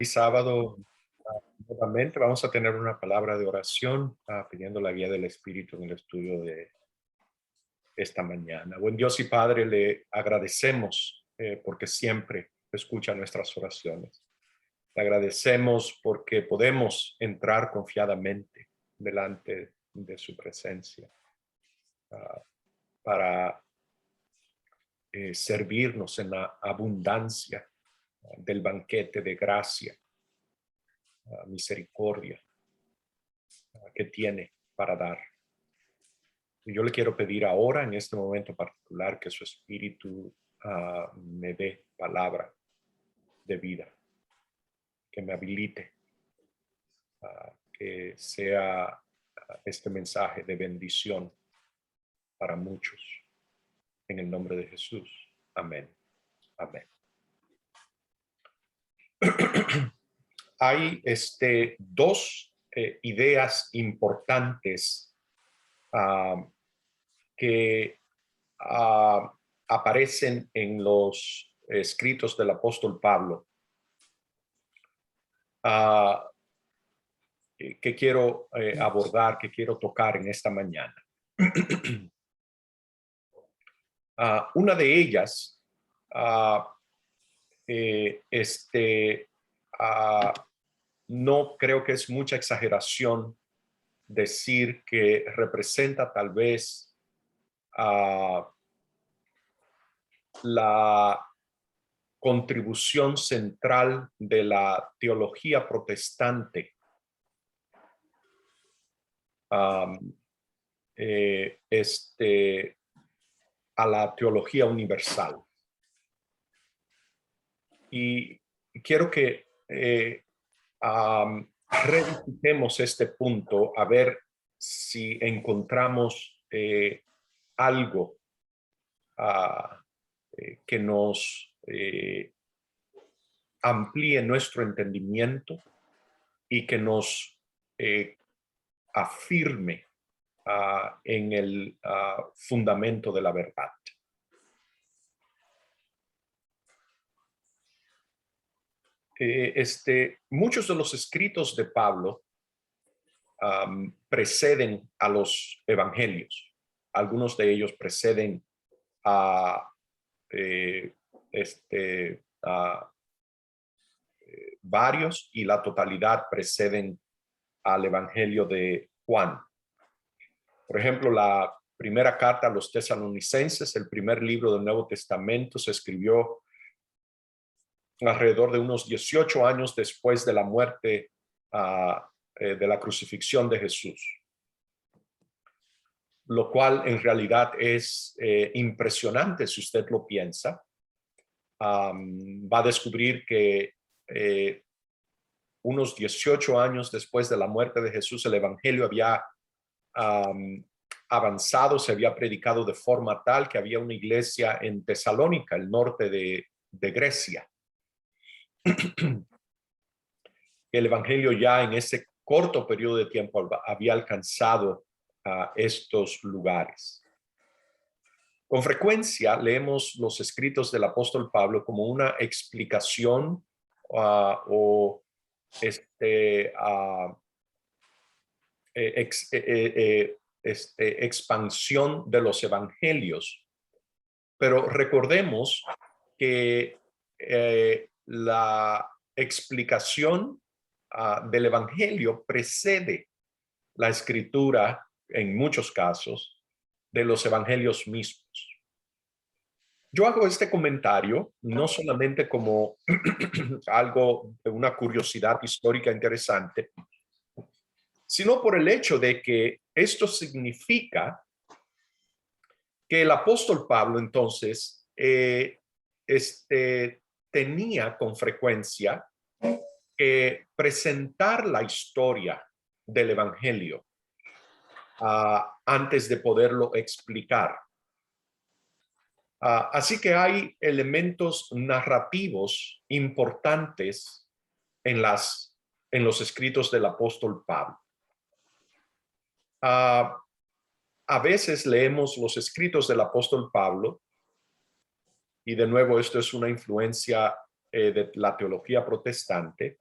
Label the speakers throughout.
Speaker 1: Y sábado, nuevamente vamos a tener una palabra de oración, pidiendo la guía del Espíritu en el estudio de esta mañana. Buen Dios y Padre, le agradecemos porque siempre escucha nuestras oraciones. Le agradecemos porque podemos entrar confiadamente delante de su presencia ah, para servirnos en la abundancia del banquete de gracia, misericordia que tiene para dar. Y yo le quiero pedir ahora, en este momento particular, que su Espíritu me dé palabra de vida, que me habilite, que sea este mensaje de bendición para muchos. En el nombre de Jesús. Amén. Amén. Hay dos ideas importantes que aparecen en los escritos del apóstol Pablo, que quiero abordar, que quiero tocar en esta mañana. Una de ellas, no creo que es mucha exageración decir que representa tal vez la contribución central de la teología protestante a la teología universal. Y quiero que revisitemos este punto a ver si encontramos algo que nos amplíe nuestro entendimiento y que nos afirme en el fundamento de la verdad. Muchos de los escritos de Pablo preceden a los evangelios. Algunos de ellos preceden a varios, y la totalidad preceden al evangelio de Juan. Por ejemplo, la primera carta a los tesalonicenses, el primer libro del Nuevo Testamento, se escribió alrededor de unos 18 años después de la muerte de la crucifixión de Jesús. Lo cual en realidad es impresionante si usted lo piensa. Va a descubrir que unos 18 años después de la muerte de Jesús, el evangelio había avanzado, se había predicado de forma tal que había una iglesia en Tesalónica, el norte de Grecia. El evangelio ya en ese corto periodo de tiempo había alcanzado estos lugares. Con frecuencia leemos los escritos del apóstol Pablo como una explicación o expansión de los evangelios. Pero recordemos que la explicación del evangelio precede la escritura, en muchos casos, de los evangelios mismos. Yo hago este comentario no solamente como algo de una curiosidad histórica interesante, sino por el hecho de que esto significa que el apóstol Pablo entonces tenía con frecuencia que presentar la historia del evangelio antes de poderlo explicar. Así que hay elementos narrativos importantes en los escritos del apóstol Pablo. A veces leemos los escritos del apóstol Pablo, y de nuevo esto es una influencia de la teología protestante,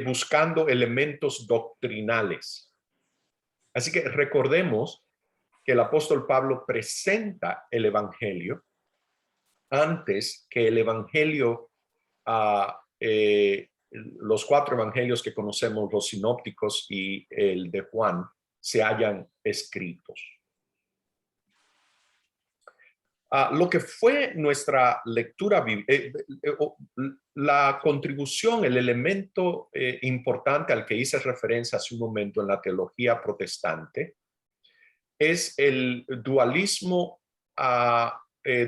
Speaker 1: buscando elementos doctrinales. Así que recordemos que el apóstol Pablo presenta el evangelio antes que el evangelio, los 4 evangelios que conocemos, los sinópticos y el de Juan, se hayan escritos. Lo que fue nuestra lectura, la contribución, el elemento importante al que hice referencia hace un momento en la teología protestante, es el dualismo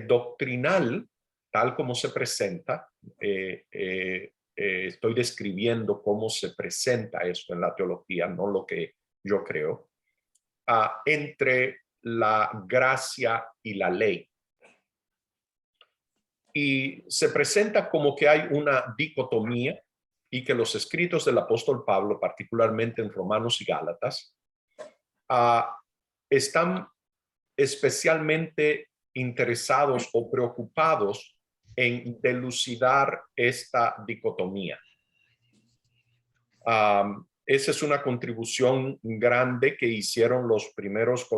Speaker 1: doctrinal, tal como se presenta. Estoy describiendo cómo se presenta esto en la teología, no lo que yo creo, entre la gracia y la ley. Y se presenta como que hay una dicotomía y que los escritos del apóstol Pablo, particularmente en Romanos y Gálatas, están especialmente interesados o preocupados en dilucidar esta dicotomía. Esa es una contribución grande que hicieron los primeros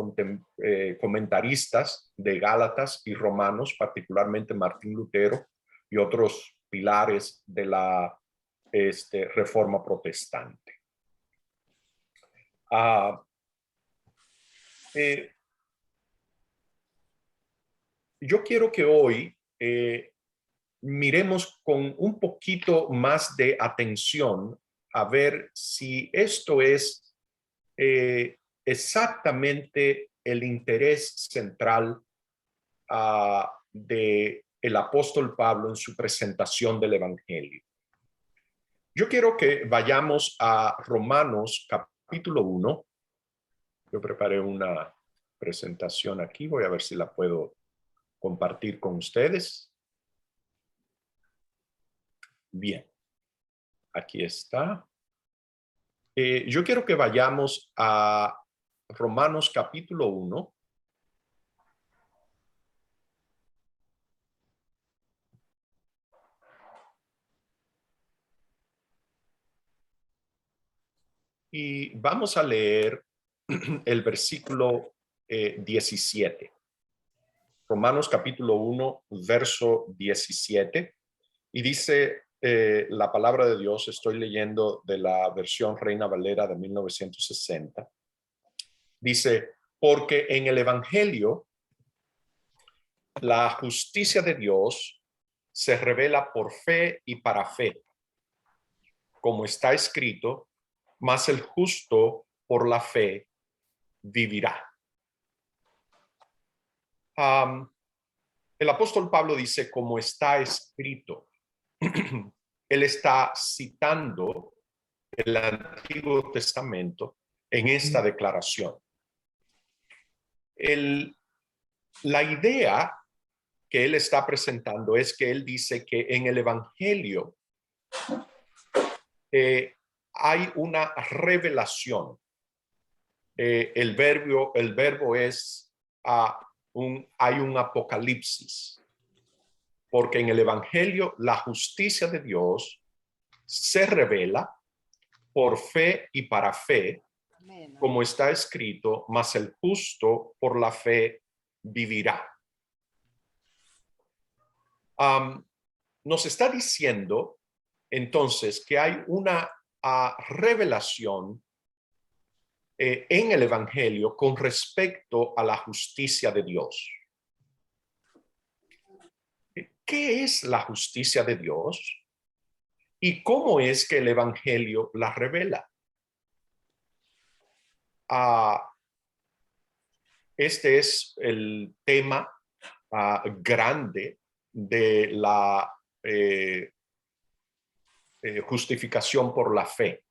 Speaker 1: comentaristas de Gálatas y Romanos, particularmente Martín Lutero y otros pilares de la Reforma Protestante. Yo quiero que hoy miremos con un poquito más de atención a ver si esto es exactamente el interés central del apóstol Pablo en su presentación del Evangelio. Yo quiero que vayamos a Romanos capítulo 1. Yo preparé una presentación aquí, voy a ver si la puedo compartir con ustedes. Bien, aquí está. Yo quiero que vayamos a Romanos capítulo 1. Y vamos a leer el versículo 17. Romanos capítulo 1, verso 17. Y dice la palabra de Dios, estoy leyendo de la versión Reina Valera de 1960. Dice, porque en el Evangelio la justicia de Dios se revela por fe y para fe, como está escrito, mas el justo por la fe vivirá. El apóstol Pablo dice, como está escrito. Él está citando el Antiguo Testamento en esta declaración. La idea que él está presentando es que él dice que en el Evangelio hay una revelación. El verbo es hay un apocalipsis, porque en el Evangelio la justicia de Dios se revela por fe y para fe, como está escrito, mas el justo por la fe vivirá. Nos está diciendo entonces que hay una revelación en el Evangelio con respecto a la justicia de Dios. ¿Qué es la justicia de Dios? ¿Y cómo es que el Evangelio la revela? Este es el tema grande de la justificación por la fe,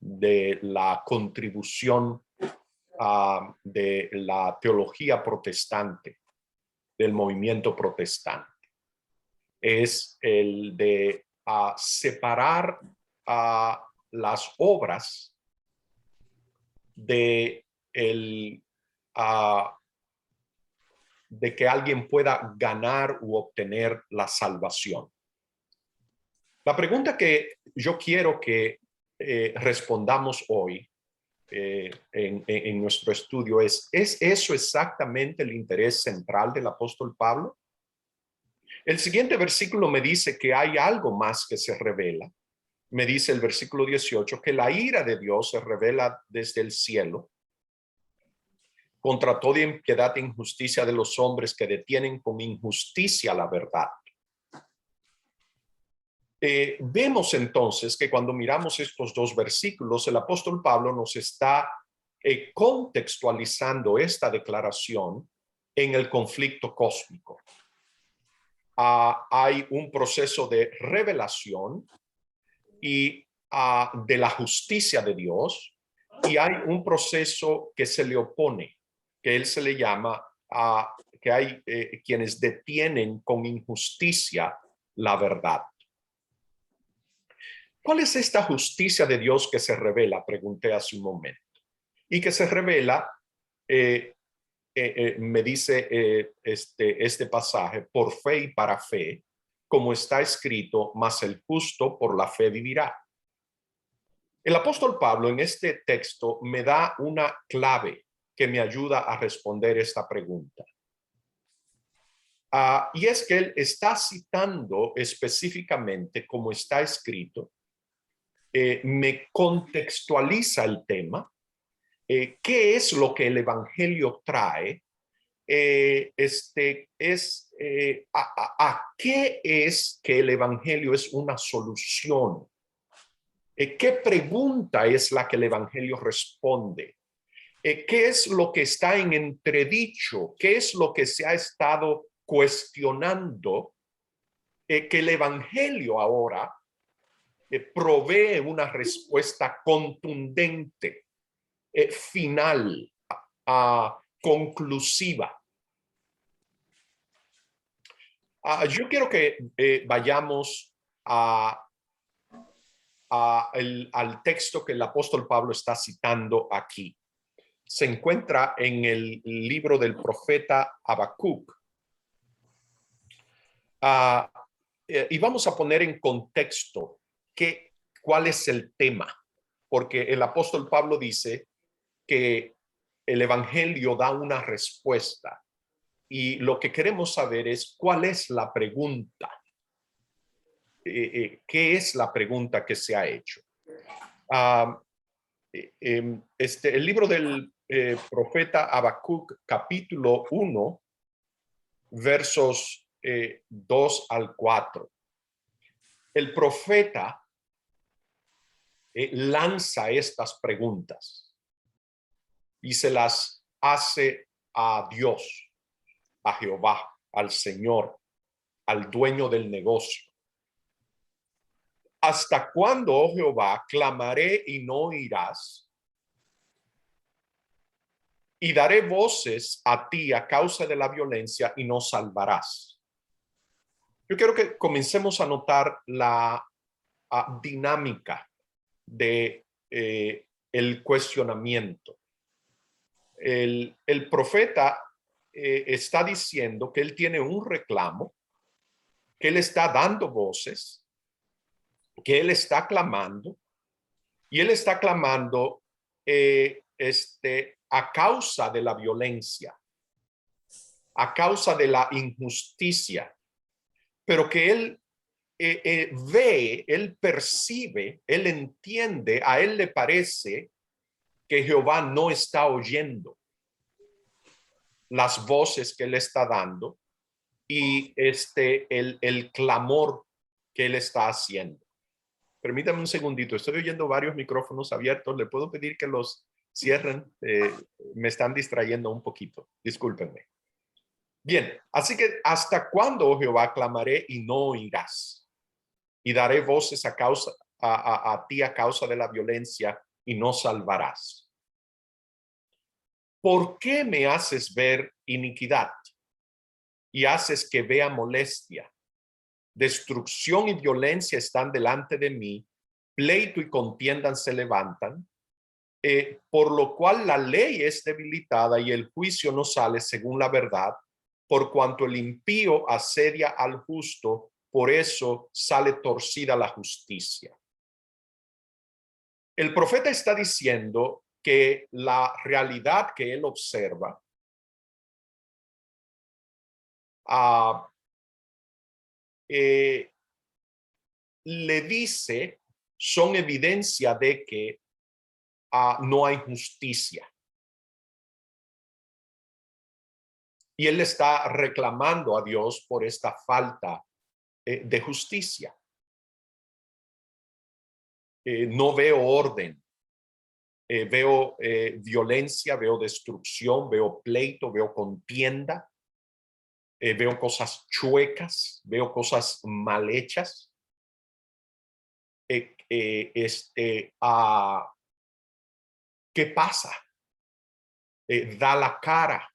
Speaker 1: de la contribución de la teología protestante, del movimiento protestante. Es el de separar las obras de que alguien pueda ganar u obtener la salvación. La pregunta que yo quiero que respondamos hoy en nuestro estudio ¿es eso exactamente el interés central del apóstol Pablo? El siguiente versículo me dice que hay algo más que se revela. Me dice el versículo 18 que la ira de Dios se revela desde el cielo contra toda impiedad e injusticia de los hombres que detienen con injusticia la verdad. Vemos entonces que cuando miramos estos dos versículos, el apóstol Pablo nos está contextualizando esta declaración en el conflicto cósmico. Hay un proceso de revelación y de la justicia de Dios, y hay un proceso que se le opone, que él se le llama que hay quienes detienen con injusticia la verdad. ¿Cuál es esta justicia de Dios que se revela? Pregunté hace un momento. Y que se revela, me dice este pasaje, por fe y para fe, como está escrito, mas el justo por la fe vivirá. El apóstol Pablo en este texto me da una clave que me ayuda a responder esta pregunta. Y es que él está citando específicamente, como está escrito, me contextualiza el tema, qué es lo que el evangelio trae, a qué es que el evangelio es una solución, qué pregunta es la que el evangelio responde, qué es lo que está en entredicho, qué es lo que se ha estado cuestionando, que el evangelio ahora provee una respuesta contundente, final, conclusiva. Yo quiero que vayamos al texto que el apóstol Pablo está citando aquí. Se encuentra en el libro del profeta Habacuc. Y vamos a poner en contexto cuál es el tema, porque el apóstol Pablo dice que el evangelio da una respuesta y lo que queremos saber es cuál es la pregunta, qué es la pregunta que se ha hecho. El libro del profeta Habacuc, capítulo 1, versos 2 al 4. El profeta lanza estas preguntas y se las hace a Dios, a Jehová, al Señor, al dueño del negocio. ¿Hasta cuándo, oh Jehová, clamaré y no oirás? Y daré voces a ti a causa de la violencia y no salvarás. Yo quiero que comencemos a notar la dinámica de el cuestionamiento. El profeta está diciendo que él tiene un reclamo, que él está dando voces, que él está clamando, y él está clamando a causa de la violencia, a causa de la injusticia, pero que él ve, él percibe, él entiende, a él le parece que Jehová no está oyendo las voces que él está dando y el clamor que él está haciendo. Permítame un segundito, estoy oyendo varios micrófonos abiertos, le puedo pedir que los cierren, me están distrayendo un poquito, discúlpenme. Bien, así que ¿hasta cuándo, oh Jehová, clamaré y no oirás? Y daré voces a ti a causa de la violencia y no salvarás. ¿Por qué me haces ver iniquidad y haces que vea molestia? Destrucción y violencia están delante de mí, pleito y contiendan se levantan, por lo cual la ley es debilitada y el juicio no sale según la verdad, por cuanto el impío asedia al justo por eso sale torcida la justicia. El profeta está diciendo que la realidad que él observa le dice, son evidencia de que no hay justicia. Y él está reclamando a Dios por esta falta de justicia. No veo orden, veo violencia, veo destrucción, veo pleito, veo contienda, veo cosas chuecas, veo cosas mal hechas. ¿Qué pasa? Da la cara.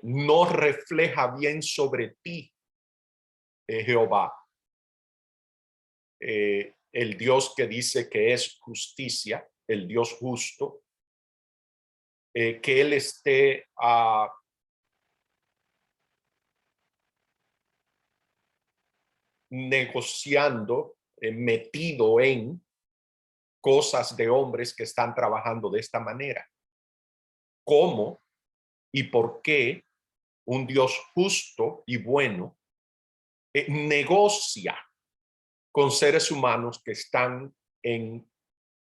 Speaker 1: No refleja bien sobre ti, Jehová, el Dios que dice que es justicia, el Dios justo, que él esté negociando, metido en cosas de hombres que están trabajando de esta manera. ¿Cómo y por qué un Dios justo y bueno negocia con seres humanos que están en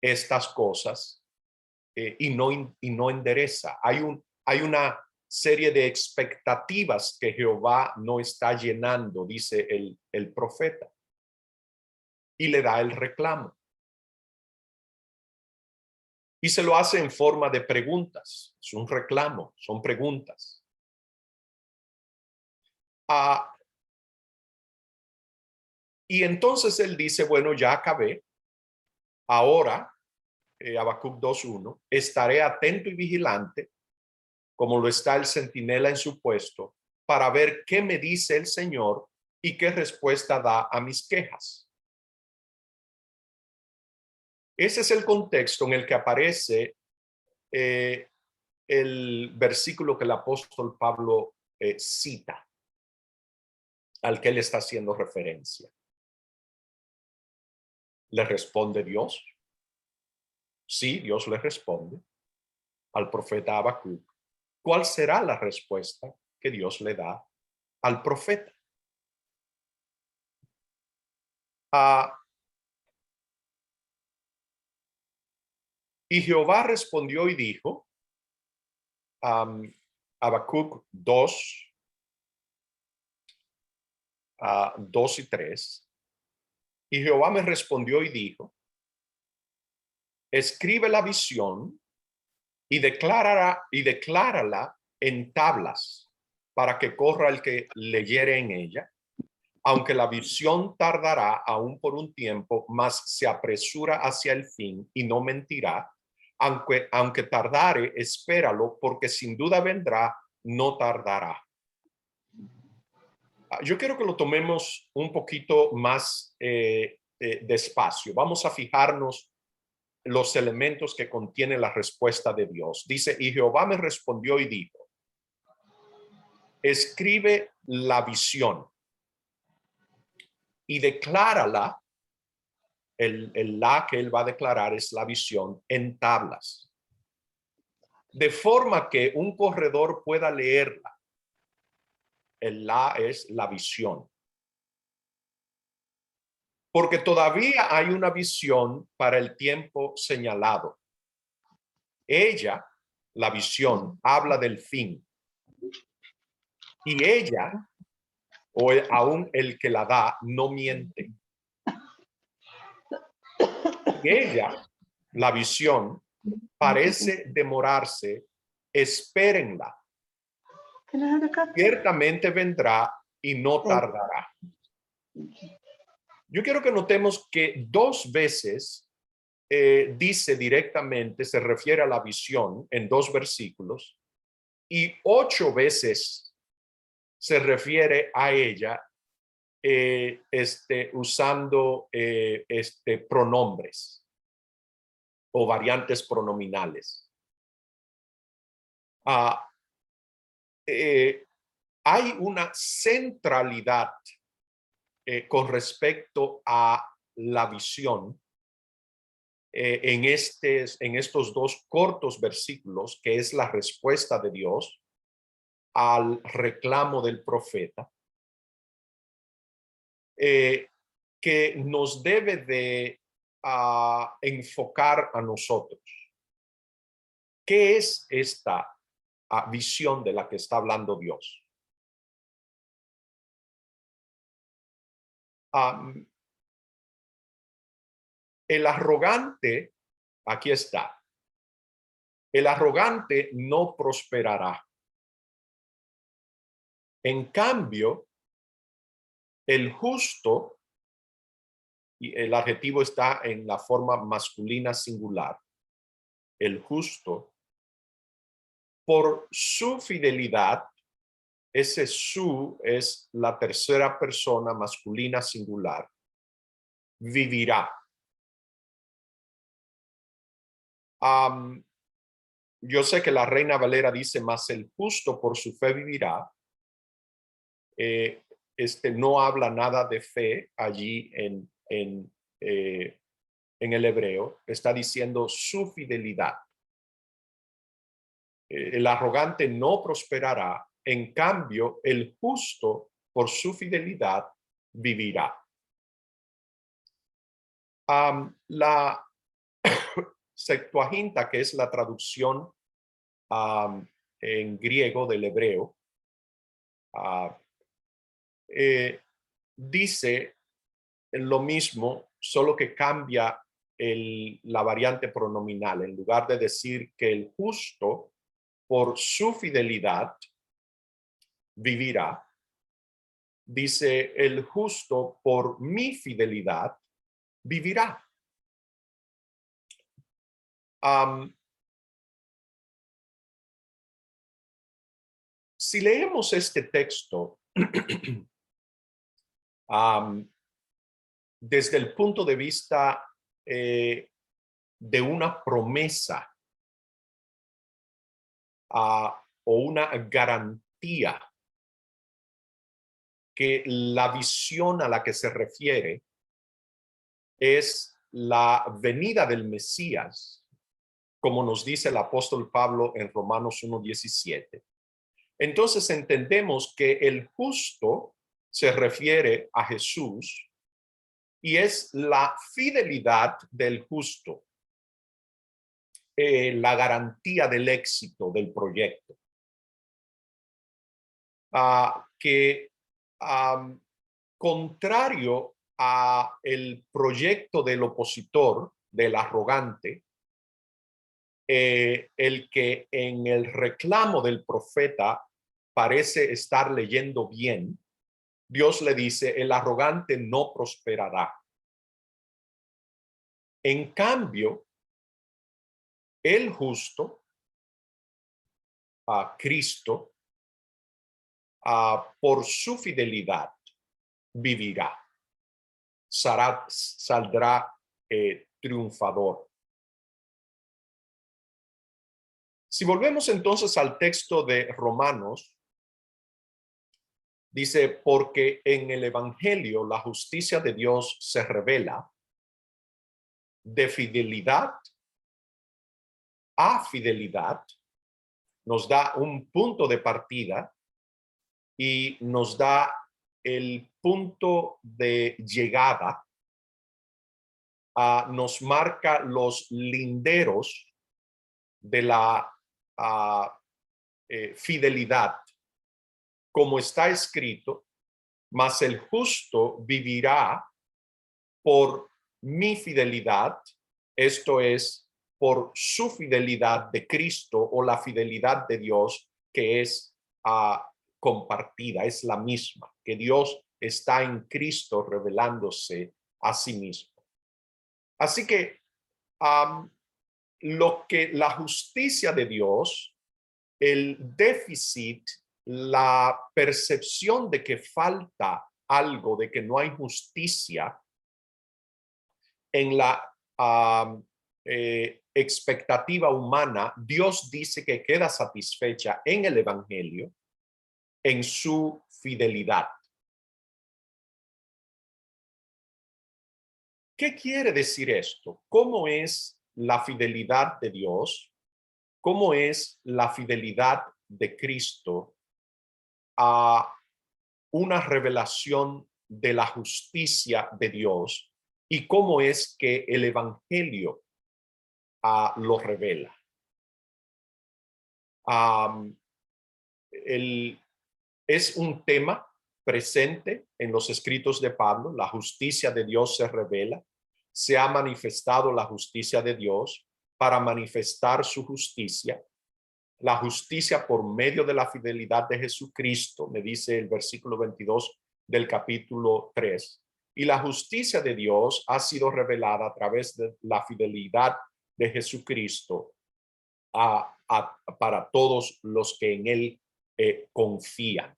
Speaker 1: estas cosas y no endereza? Hay una serie de expectativas que Jehová no está llenando, dice el profeta, y le da el reclamo. Y se lo hace en forma de preguntas. Es un reclamo, son preguntas. Y entonces él dice, bueno, ya acabé. Ahora, Habacuc 2:1, estaré atento y vigilante, como lo está el centinela en su puesto, para ver qué me dice el Señor y qué respuesta da a mis quejas. Ese es el contexto en el que aparece el versículo que el apóstol Pablo cita, al que él está haciendo referencia. ¿Le responde Dios? Sí, Dios le responde al profeta Habacuc. ¿Cuál será la respuesta que Dios le da al profeta? Y Jehová respondió y dijo, Habacuc 2, 2 y 3. Y Jehová me respondió y dijo, escribe la visión y declárala en tablas para que corra el que leyere en ella. Aunque la visión tardará aún por un tiempo, mas se apresura hacia el fin y no mentirá. Aunque tardare, espéralo, porque sin duda vendrá, no tardará. Yo quiero que lo tomemos un poquito más despacio. Vamos a fijarnos los elementos que contiene la respuesta de Dios. Dice, y Jehová me respondió y dijo, escribe la visión y declárala. La que él va a declarar es la visión en tablas, de forma que un corredor pueda leerla. El la es la visión, porque todavía hay una visión para el tiempo señalado. Ella, la visión, habla del fin, y ella, o aún el que la da, no miente. Y ella, la visión, parece demorarse. Espérenla. Ciertamente vendrá y no tardará. Yo quiero que notemos que 2 veces dice directamente, se refiere a la visión en 2 versículos, y 8 veces se refiere a ella usando pronombres o variantes pronominales. hay una centralidad con respecto a la visión en estos dos cortos versículos, que es la respuesta de Dios al reclamo del profeta, que nos debe de enfocar a nosotros. ¿Qué es esta visión de la que está hablando Dios? El arrogante, aquí está, el arrogante no prosperará. En cambio, el justo, y el adjetivo está en la forma masculina singular, el justo, por su fidelidad, ese su es la tercera persona masculina singular, vivirá. Yo sé que la Reina Valera dice, más el justo por su fe vivirá. No habla nada de fe allí en el hebreo. Está diciendo su fidelidad. El arrogante no prosperará, en cambio, el justo por su fidelidad vivirá. La Septuaginta, que es la traducción en griego del hebreo, dice lo mismo, solo que cambia la variante pronominal. En lugar de decir que el justo por su fidelidad vivirá, dice el justo por mi fidelidad vivirá. Si leemos este texto desde el punto de vista de una promesa o una garantía, que la visión a la que se refiere es la venida del Mesías, como nos dice el apóstol Pablo en Romanos 1:17. Entonces entendemos que el justo se refiere a Jesús y es la fidelidad del justo, la garantía del éxito del proyecto. Que contrario a el proyecto del opositor, del arrogante, el que en el reclamo del profeta parece estar leyendo bien, Dios le dice, el arrogante no prosperará. En cambio, el justo, a Cristo, por su fidelidad, vivirá, saldrá triunfador. Si volvemos entonces al texto de Romanos, dice, porque en el evangelio la justicia de Dios se revela de fidelidad a fidelidad, nos da un punto de partida y nos da el punto de llegada, nos marca los linderos de la fidelidad, como está escrito, mas el justo vivirá por mi fidelidad, esto es, por su fidelidad de Cristo o la fidelidad de Dios que es compartida, es la misma, que Dios está en Cristo revelándose a sí mismo. Así que lo que la justicia de Dios, el déficit, la percepción de que falta algo, de que no hay justicia en la expectativa humana, Dios dice que queda satisfecha en el evangelio en su fidelidad. ¿Qué quiere decir esto? ¿Cómo es la fidelidad de Dios? ¿Cómo es la fidelidad de Cristo a una revelación de la justicia de Dios? ¿Y cómo es que el evangelio lo revela? Es un tema presente en los escritos de Pablo. La justicia de Dios se revela. Se ha manifestado la justicia de Dios para manifestar su justicia. La justicia por medio de la fidelidad de Jesucristo, me dice el versículo 22 del capítulo 3. Y la justicia de Dios ha sido revelada a través de la fidelidad de Jesucristo para todos los que en él confían.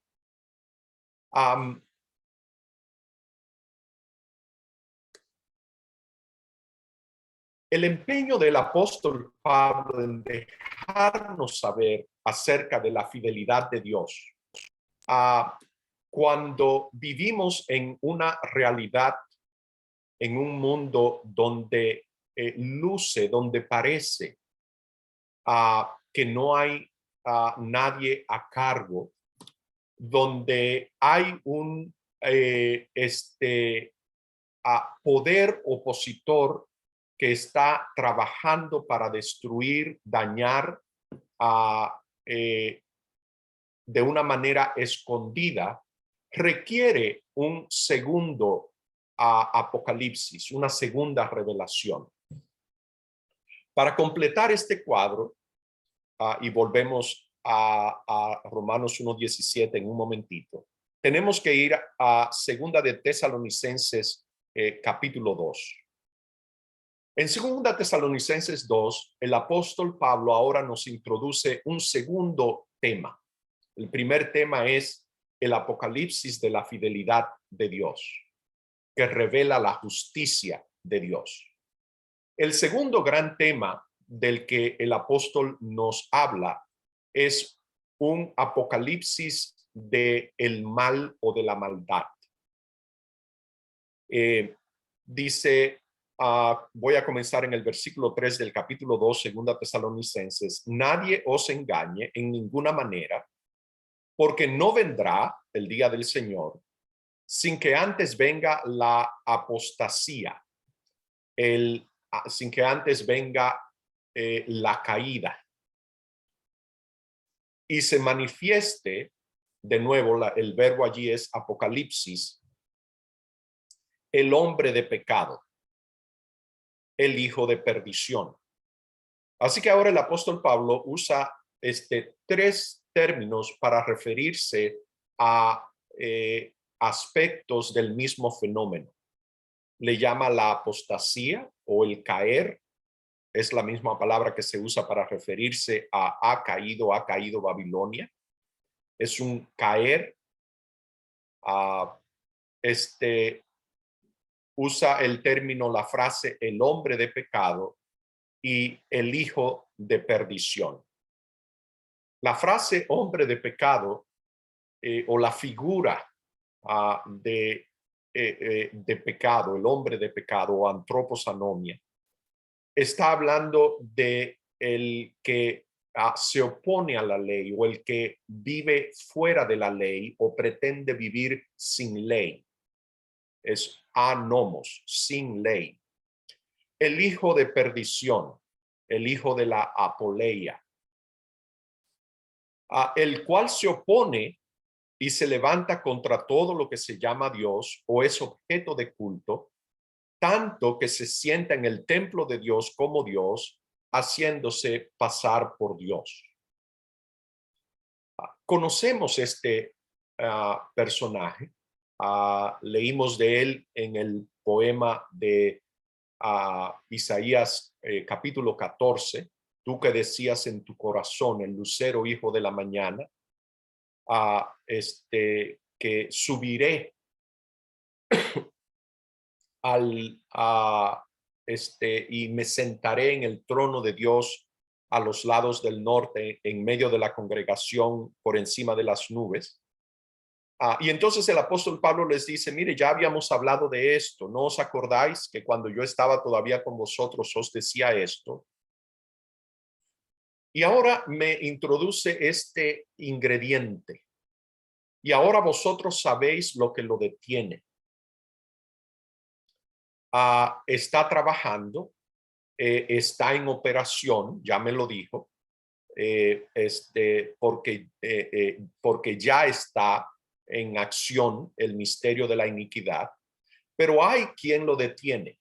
Speaker 1: El empeño del apóstol Pablo en dejarnos saber acerca de la fidelidad de Dios, cuando vivimos en una realidad, en un mundo donde luce, donde parece que no hay nadie a cargo, donde hay un poder opositor que está trabajando para destruir, dañar de una manera escondida, requiere un segundo apocalipsis, una segunda revelación. Para completar este cuadro, y volvemos a Romanos 1:17 en un momentito, tenemos que ir a Segunda de Tesalonicenses capítulo 2. En Segunda Tesalonicenses 2, el apóstol Pablo ahora nos introduce un segundo tema. El primer tema es el apocalipsis de la fidelidad de Dios, que revela la justicia de Dios. El segundo gran tema del que el apóstol nos habla es un apocalipsis de el mal o de la maldad. Dice, voy a comenzar en el versículo 3 del capítulo 2, Segunda Tesalonicenses: nadie os engañe en ninguna manera, porque no vendrá el día del Señor sin que antes venga la apostasía, sin que antes venga la caída y se manifieste de nuevo, el verbo allí es apocalipsis, el hombre de pecado, el hijo de perdición. Así que ahora el apóstol Pablo usa tres términos para referirse a aspectos del mismo fenómeno. Le llama la apostasía o el caer. Es la misma palabra que se usa para referirse a ha caído Babilonia. Es un caer. Usa el término, la frase, el hombre de pecado y el hijo de perdición. La frase hombre de pecado o la figura de pecado, el hombre de pecado o antropos anomia, está hablando de el que se opone a la ley o el que vive fuera de la ley o pretende vivir sin ley. Es anomos, sin ley. El hijo de perdición, el hijo de la apoleia, el cual se opone y se levanta contra todo lo que se llama Dios o es objeto de culto, tanto que se sienta en el templo de Dios como Dios, haciéndose pasar por Dios. Conocemos este personaje. Leímos de él en el poema de Isaías capítulo 14. Tú que decías en tu corazón, el lucero hijo de la mañana, que subiré y me sentaré en el trono de Dios a los lados del norte, en medio de la congregación, por encima de las nubes. Y entonces el apóstol Pablo les dice, mire, ya habíamos hablado de esto. ¿No os acordáis que cuando yo estaba todavía con vosotros os decía esto? Y ahora me introduce este ingrediente. Y ahora vosotros sabéis lo que lo detiene. Está trabajando, está en operación, ya me lo dijo, porque ya está en acción el misterio de la iniquidad, pero hay quien lo detiene,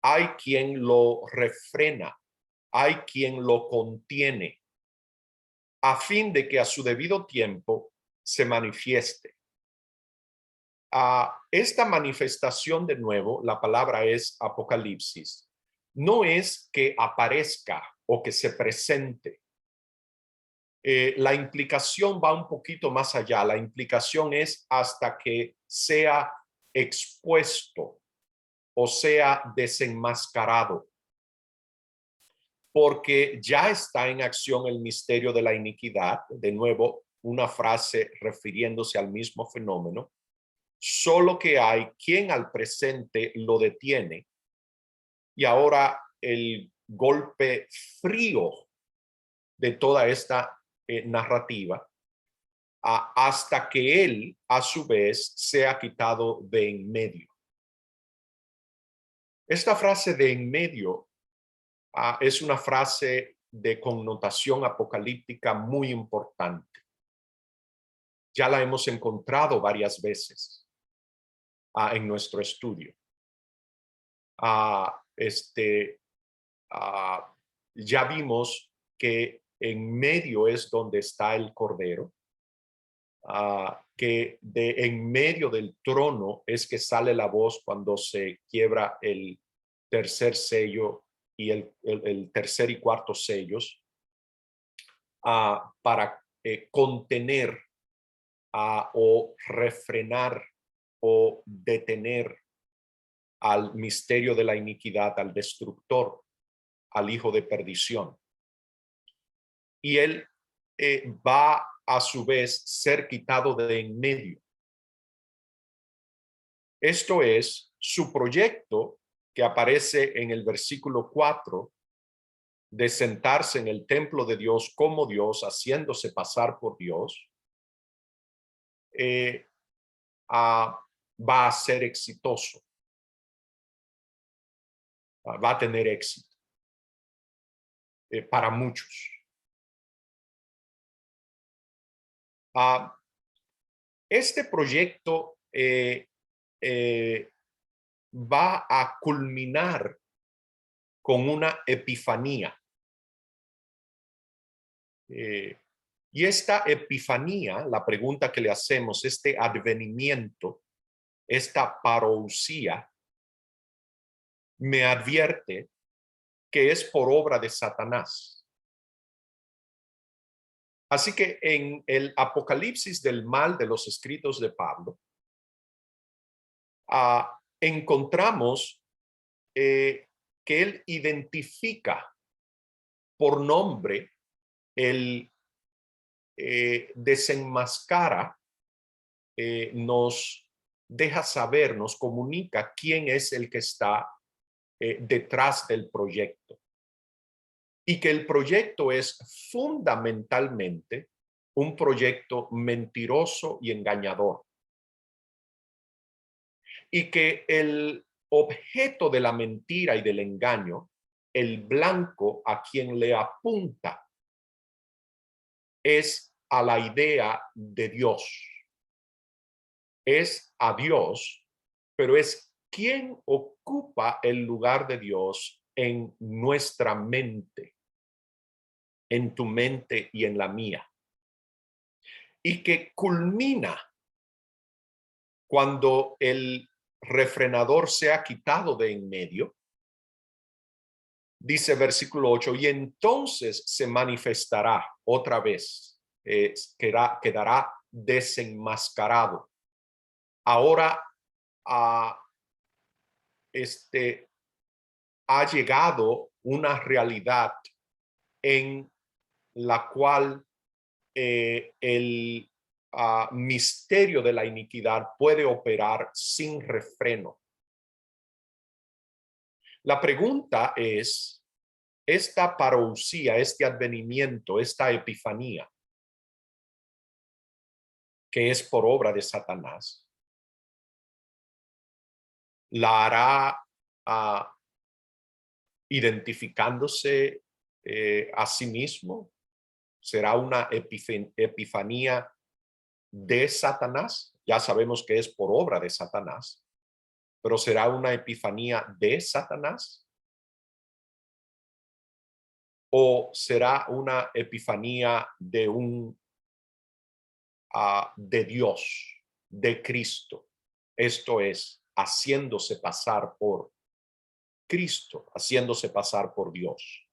Speaker 1: hay quien lo refrena, hay quien lo contiene, a fin de que a su debido tiempo se manifieste. Esta manifestación, de nuevo, la palabra es Apocalipsis, no es que aparezca o que se presente. La implicación va un poquito más allá. La implicación es hasta que sea expuesto o sea desenmascarado, porque ya está en acción el misterio de la iniquidad. De nuevo, una frase refiriéndose al mismo fenómeno. Solo que hay quien al presente lo detiene, y ahora el golpe frío de toda esta narrativa, hasta que él a su vez sea quitado de en medio. Esta frase de en medio es una frase de connotación apocalíptica muy importante. Ya la hemos encontrado varias veces en nuestro estudio. Ya vimos que en medio es donde está el Cordero, que en medio del trono es que sale la voz cuando se quiebra el tercer sello y el tercer y cuarto sellos, para contener o refrenar o detener al misterio de la iniquidad, al destructor, al hijo de perdición. Y él va a su vez ser quitado de en medio. Esto es su proyecto que aparece en el versículo 4, de sentarse en el templo de Dios como Dios, haciéndose pasar por Dios, va a ser exitoso, va a tener éxito para muchos. Este proyecto va a culminar con una epifanía. Y esta epifanía, la pregunta que le hacemos, este advenimiento, esta parousia, me advierte que es por obra de Satanás. Así que en el apocalipsis del mal de los escritos de Pablo, encontramos que él identifica por nombre, el desenmascara, nos deja saber, nos comunica quién es el que está detrás del proyecto. Y que el proyecto es fundamentalmente un proyecto mentiroso y engañador. Y que el objeto de la mentira y del engaño, el blanco a quien le apunta, es a la idea de Dios. Es a Dios, pero es quien ocupa el lugar de Dios en nuestra mente, en tu mente y en la mía. Y que culmina cuando el refrenador sea quitado de en medio. Dice versículo 8, y entonces se manifestará otra vez, quedará desenmascarado. Ahora ha llegado una realidad en la cual el misterio de la iniquidad puede operar sin refreno. La pregunta es, esta parousia, este advenimiento, esta epifanía, que es por obra de Satanás, la hará identificándose a sí mismo. ¿Será una epifanía de Satanás? Ya sabemos que es por obra de Satanás, pero ¿será una epifanía de Satanás? ¿O será una epifanía de de Dios, de Cristo? Esto es, haciéndose pasar por Cristo, haciéndose pasar por Dios.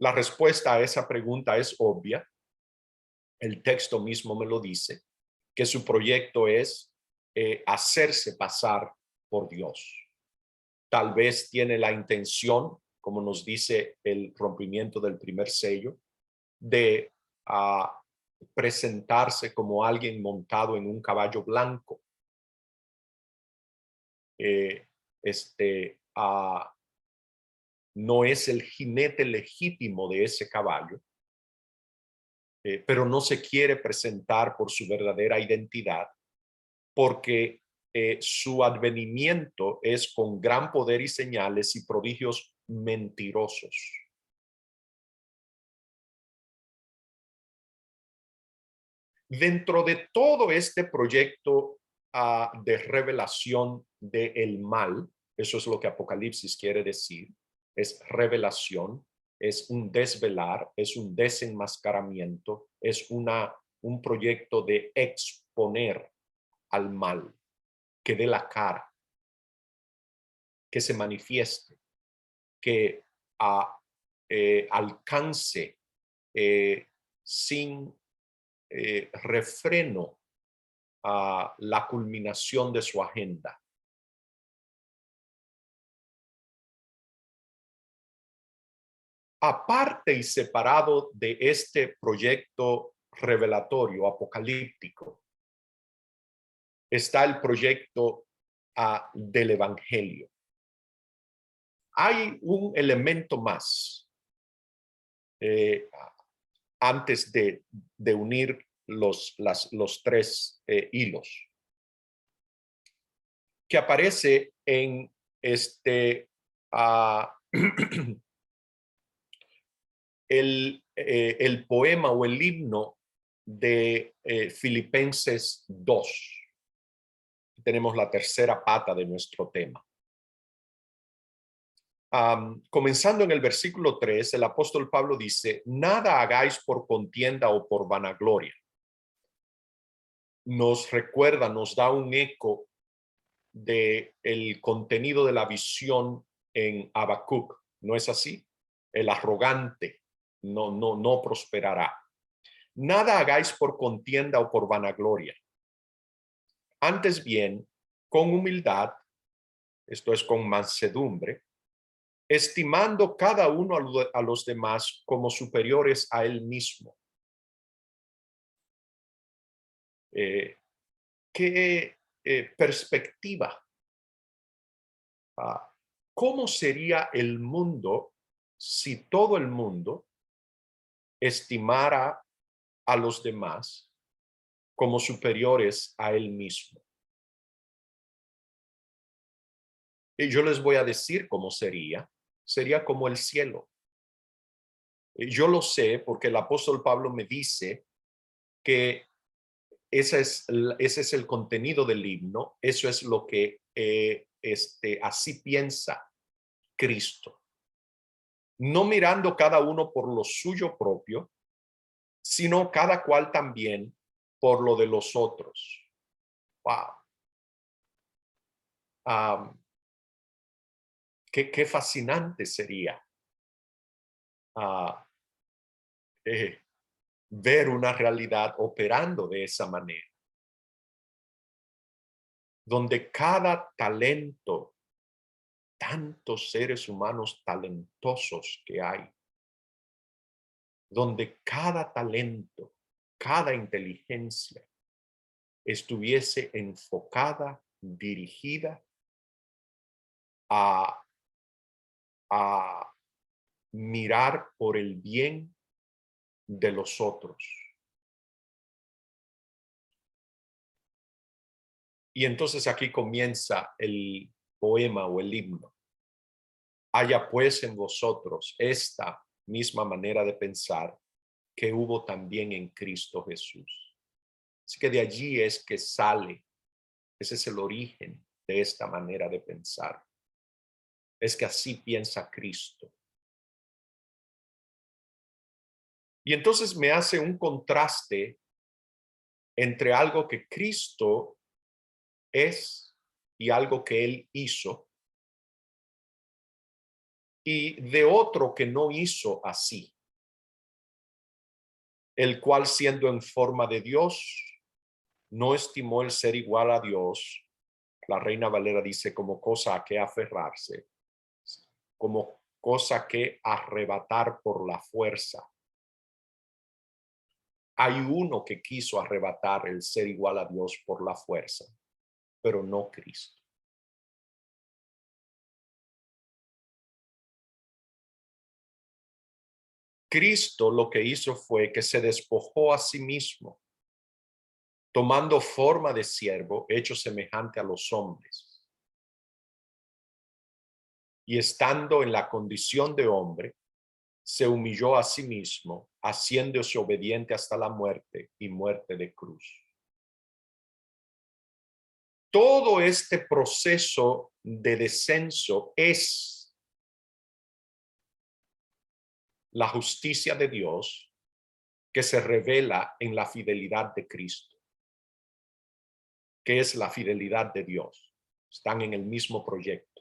Speaker 1: La respuesta a esa pregunta es obvia. El texto mismo me lo dice, que su proyecto es hacerse pasar por Dios. Tal vez tiene la intención, como nos dice el rompimiento del primer sello, de presentarse como alguien montado en un caballo blanco. No es el jinete legítimo de ese caballo, pero no se quiere presentar por su verdadera identidad, porque su advenimiento es con gran poder y señales y prodigios mentirosos. Dentro de todo este proyecto de revelación del mal, eso es lo que Apocalipsis quiere decir, es revelación, es un desvelar, es un desenmascaramiento, es un proyecto de exponer al mal, que dé la cara, que se manifieste, que alcance sin refreno a la culminación de su agenda. Aparte y separado de este proyecto revelatorio apocalíptico, está el proyecto del Evangelio. Hay un elemento más antes de unir los tres hilos, que aparece en el poema o el himno de Filipenses 2. Tenemos la tercera pata de nuestro tema. Comenzando en el versículo 3, el apóstol Pablo dice, nada hagáis por contienda o por vanagloria. Nos recuerda, nos da un eco de el contenido de la visión en Habacuc, ¿no es así? El arrogante no prosperará. Nada hagáis por contienda o por vanagloria. Antes bien, con humildad, esto es con mansedumbre, estimando cada uno a los demás como superiores a él mismo. ¿Qué perspectiva? ¿Cómo sería el mundo si todo el mundo estimara a los demás como superiores a él mismo? Y yo les voy a decir cómo sería. Sería como el cielo. Yo lo sé porque el apóstol Pablo me dice que ese es el contenido del himno, eso es lo que así piensa Cristo. No mirando cada uno por lo suyo propio, sino cada cual también por lo de los otros. Wow. Qué fascinante sería ver una realidad operando de esa manera, donde cada talento, tantos seres humanos talentosos que hay, donde cada talento, cada inteligencia estuviese enfocada, dirigida a mirar por el bien de los otros. Y entonces aquí comienza el poema o el himno. Haya pues en vosotros esta misma manera de pensar que hubo también en Cristo Jesús. Así que de allí es que sale, ese es el origen de esta manera de pensar. Es que así piensa Cristo. Y entonces me hace un contraste entre algo que Cristo es y algo que Él hizo, y de otro que no hizo así, el cual siendo en forma de Dios, no estimó el ser igual a Dios. La Reina Valera dice como cosa a que aferrarse, como cosa que arrebatar por la fuerza. Hay uno que quiso arrebatar el ser igual a Dios por la fuerza, pero no Cristo. Cristo lo que hizo fue que se despojó a sí mismo, tomando forma de siervo, hecho semejante a los hombres. Y estando en la condición de hombre, se humilló a sí mismo, haciéndose obediente hasta la muerte y muerte de cruz. Todo este proceso de descenso es la justicia de Dios que se revela en la fidelidad de Cristo, que es la fidelidad de Dios. Están en el mismo proyecto.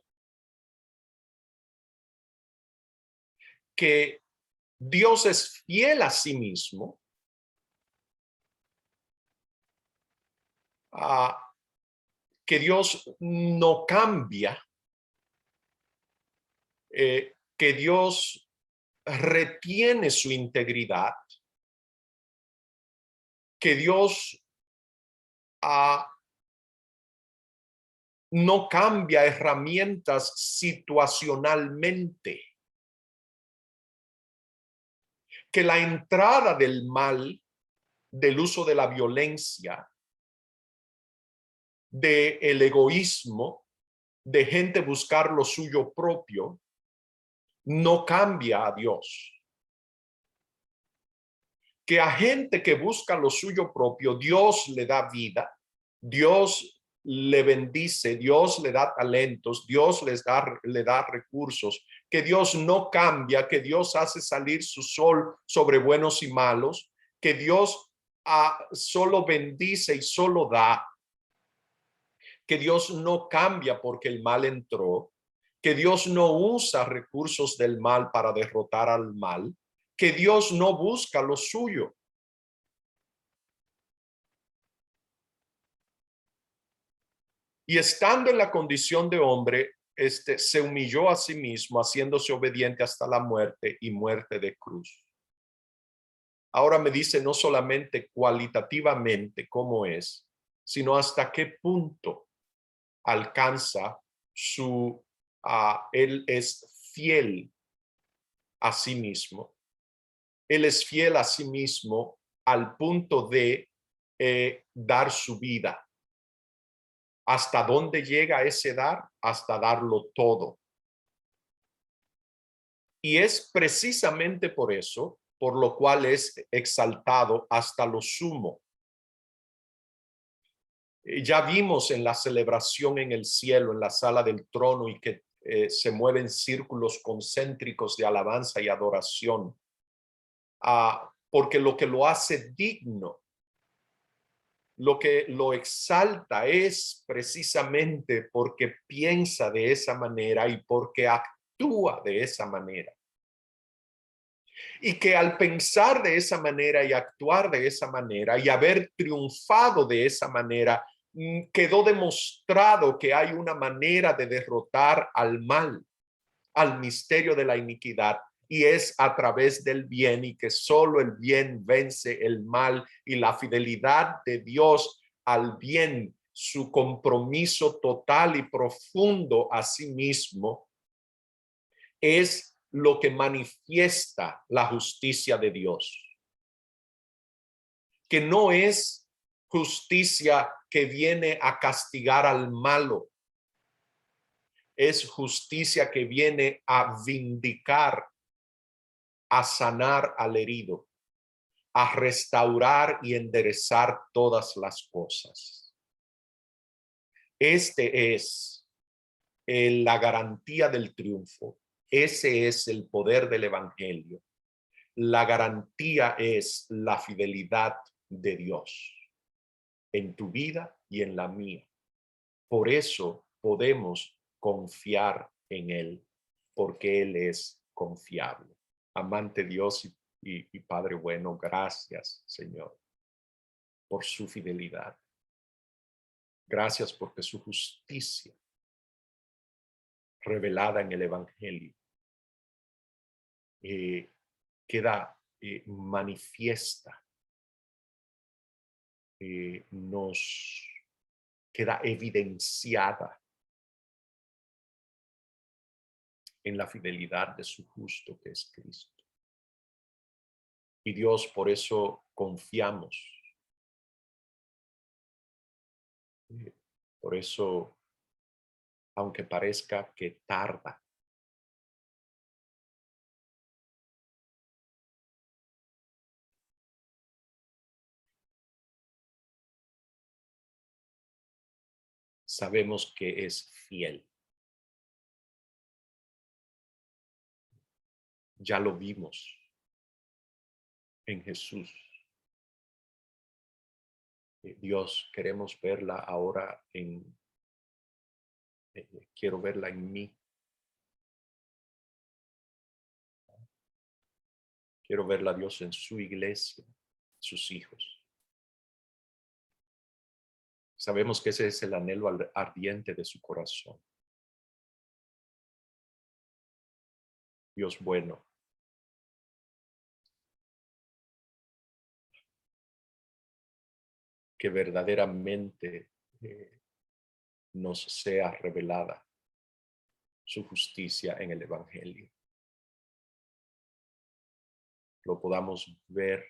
Speaker 1: Que Dios es fiel a sí mismo, que Dios no cambia, que Dios retiene su integridad, que Dios no cambia herramientas situacionalmente, que la entrada del mal, del uso de la violencia, del egoísmo, de gente buscar lo suyo propio, no cambia a Dios. Que a gente que busca lo suyo propio, Dios le da vida, Dios le bendice, Dios le da talentos, Dios le da recursos, que Dios no cambia, que Dios hace salir su sol sobre buenos y malos, que Dios solo bendice y solo da, que Dios no cambia porque el mal entró, que Dios no usa recursos del mal para derrotar al mal, que Dios no busca lo suyo. Y estando en la condición de hombre, se humilló a sí mismo, haciéndose obediente hasta la muerte y muerte de cruz. Ahora me dice no solamente cualitativamente cómo es, sino hasta qué punto alcanza él es fiel a sí mismo. Él es fiel a sí mismo al punto de dar su vida. ¿Hasta dónde llega ese dar? Hasta darlo todo. Y es precisamente por eso, por lo cual es exaltado hasta lo sumo. Ya vimos en la celebración en el cielo, en la sala del trono, y que se mueven círculos concéntricos de alabanza y adoración, porque lo que lo hace digno, lo que lo exalta es precisamente porque piensa de esa manera y porque actúa de esa manera. Y que al pensar de esa manera y actuar de esa manera y haber triunfado de esa manera, quedó demostrado que hay una manera de derrotar al mal, al misterio de la iniquidad, y es a través del bien, y que solo el bien vence el mal, y la fidelidad de Dios al bien, su compromiso total y profundo a sí mismo, es lo que manifiesta la justicia de Dios, que no es justicia que viene a castigar al malo, es justicia que viene a vindicar, a sanar al herido, a restaurar y enderezar todas las cosas. Este es la garantía del triunfo. Ese es el poder del evangelio. La garantía es la fidelidad de Dios en tu vida y en la mía. Por eso podemos confiar en Él, porque Él es confiable. Amante Dios y Padre bueno, gracias, Señor, por su fidelidad. Gracias porque su justicia revelada en el Evangelio queda manifiesta, nos queda evidenciada en la fidelidad de su justo, que es Cristo. Y Dios, por eso confiamos. Por eso, aunque parezca que tarda, sabemos que es fiel. Ya lo vimos en Jesús. Dios, queremos verla ahora quiero verla en mí. Quiero verla, Dios, en su iglesia, sus hijos. Sabemos que ese es el anhelo ardiente de su corazón. Dios bueno, que verdaderamente nos sea revelada su justicia en el Evangelio. Lo podamos ver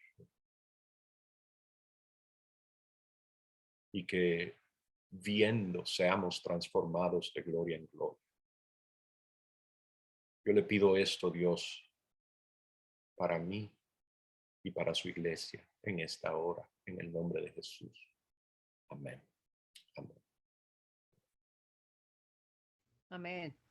Speaker 1: y que viendo seamos transformados de gloria en gloria. Yo le pido esto, Dios, para mí y para su iglesia en esta hora, en el nombre de Jesús. Amén. Amén.
Speaker 2: Amén.